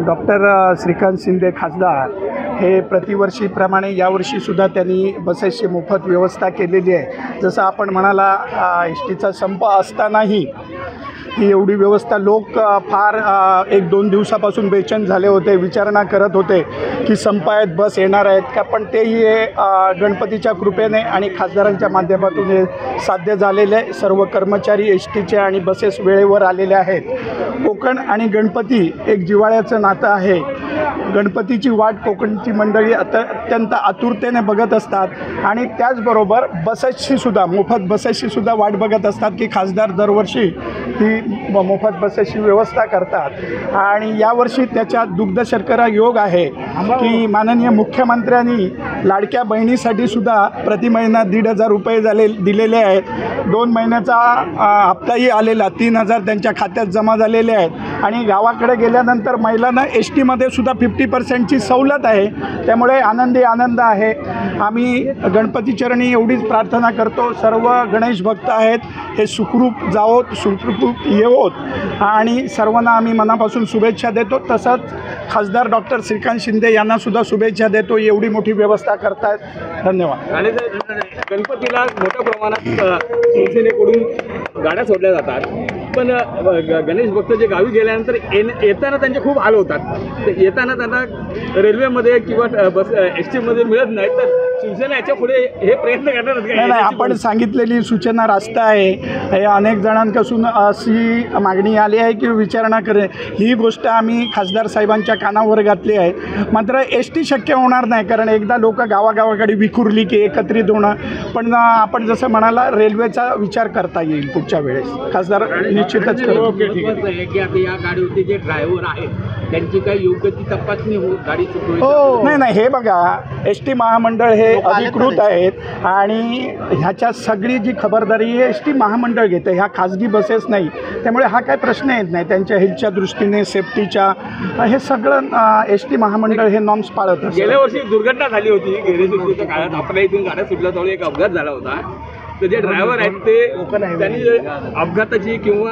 Doctor Shrikant Shinde खासदार हे प्रतिवर्षीप्रमाणे यावर्षीसुद्धा त्यांनी बसेसची मोफत व्यवस्था केलेली आहे। जसं आपण म्हणाला एस टीचा संप असतानाही ही एवढी व्यवस्था लोक फार 1-2 दिवसापासून बेचैन झाले होते, विचारणा करत होते की संप आहेत, बस येणार आहेत का, पण तेही गणपतीच्या कृपेने आणि खासदारांच्या माध्यमातून हे साध्य झालेले आहे। सर्व कर्मचारी एस टीचे आणि बसेस वेळेवर आलेले आहेत। कोकण आणि गणपती एक जिव्हाळ्याचं नातं आहे। गणपतीची वाट कोकणची मंडळी अत्यंत आतुरतेने बघत असतात आणि त्याचबरोबर बसेसचीसुद्धा मोफत बसेसचीसुद्धा वाट बघत असतात की खासदार दरवर्षी ही मोफत बसेसची व्यवस्था करतात। आणि यावर्षी त्याच्यात दुग्ध शर्करा योग आहे की माननीय मुख्यमंत्र्यांनी लाडक्या बहिणीसाठी सुद्धा प्रति महिना 1,500 रुपये दिलेले आहेत। 2 महिन्याचा हप्ताही आलेला 3,000 त्यांच्या खात्यात जमा झालेले आहेत आणि गावाकडे गेल्यानंतर महिलांना एस टीमध्ये सुद्धा 50% सवलत आहे। त्यामुळे आनंद आहे। आम्ही गणपतीचरणी एवढीच प्रार्थना करतो, सर्व गणेश भक्त आहेत हे सुखरूप जावोत, सुखरूप येवोत आणि सर्वांना आम्ही मनापासून शुभेच्छा देतो। तसंच खासदार डॉक्टर श्रीकांत शिंदे यांना सुद्धा शुभेच्छा देतो, एवढी मोठी व्यवस्था करतायत। धन्यवाद। आणि गणपतीला मोठ्या प्रमाणात शिवसेनेकडून गाड्या सोडल्या जातात, पण गणेश भक्त जे गावी गेल्यानंतर येताना त्यांचे खूप हाल होतात। येताना त्यांना रेल्वेमध्ये किंवा बस एस टीमध्ये मिळत नाही, तर शिवसेना याच्या पुढे हे प्रयत्न करणार नाही, आपण सांगितलेली सूचना रास्त आहे। हे अनेक जणांपासून अशी मागणी आली आहे की विचारणा करे, ही गोष्ट आम्ही खासदार साहेबांच्या कानावर घातली आहे। मात्र एस टी शक्य होणार नाही, कारण एकदा लोक गावागावाकडे विखुरली की एकत्रित होणं। पण आपण जसं म्हणाला रेल्वेचा विचार करता येईल पुढच्या वेळेस, खासदार निश्चितच करू। की आता या गाडीवरती जे ड्रायव्हर आहेत त्यांची काही योग्य ती तपासणी होऊन गाडी नाही, हे बघा एस टी महामंडळ हे अधिकृत आहेत आणि ह्याच्या सगळी जी खबरदारी आहे एस टी महामंडळ घेते, ह्या खाजगी बसेस नाही। त्यामुळे हा काय प्रश्न येत नाही त्यांच्या हेल्थच्या दृष्टीने, सेफ्टीच्या, हे सगळं एस टी महामंडळ हे नॉर्म्स पाळत असतं। गेल्या वर्षी दुर्घटना झाली होती गेल्या काळात, आपल्या इथून गाड्या सुटल्या त्यावेळी एक अपघात झाला होता। तर जे ड्रायव्हर आहेत ते त्यांनी अपघाताची किंवा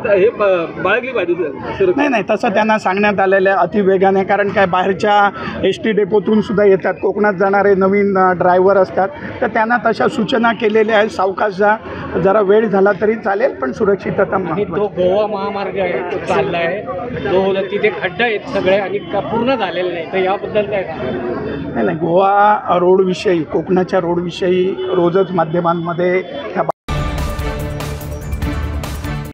हे बाळगली पाहिजे। नाही, तसं त्यांना सांगण्यात आलेलं आहे अतिवेगाने, कारण काय बाहेरच्या एस टी डेपोतून सुद्धा येतात, कोकणात जाणारे नवीन ड्रायव्हर असतात, तर त्यांना तशा सूचना केलेल्या आहेत। सावकाश जा, जरा वेळ झाला तरी चालेल पण सुरक्षितता। आणि तो गोवा महामार्ग आहे तो चालला आहे, तो तिथे खड्डे आहेत सगळे आणि पूर्ण झालेले नाही, तर याबद्दल काय सांगा? नाही, गोवा रोडविषयी, कोकणाच्या रोडविषयी रोजच माध्यमांमध्ये ह्या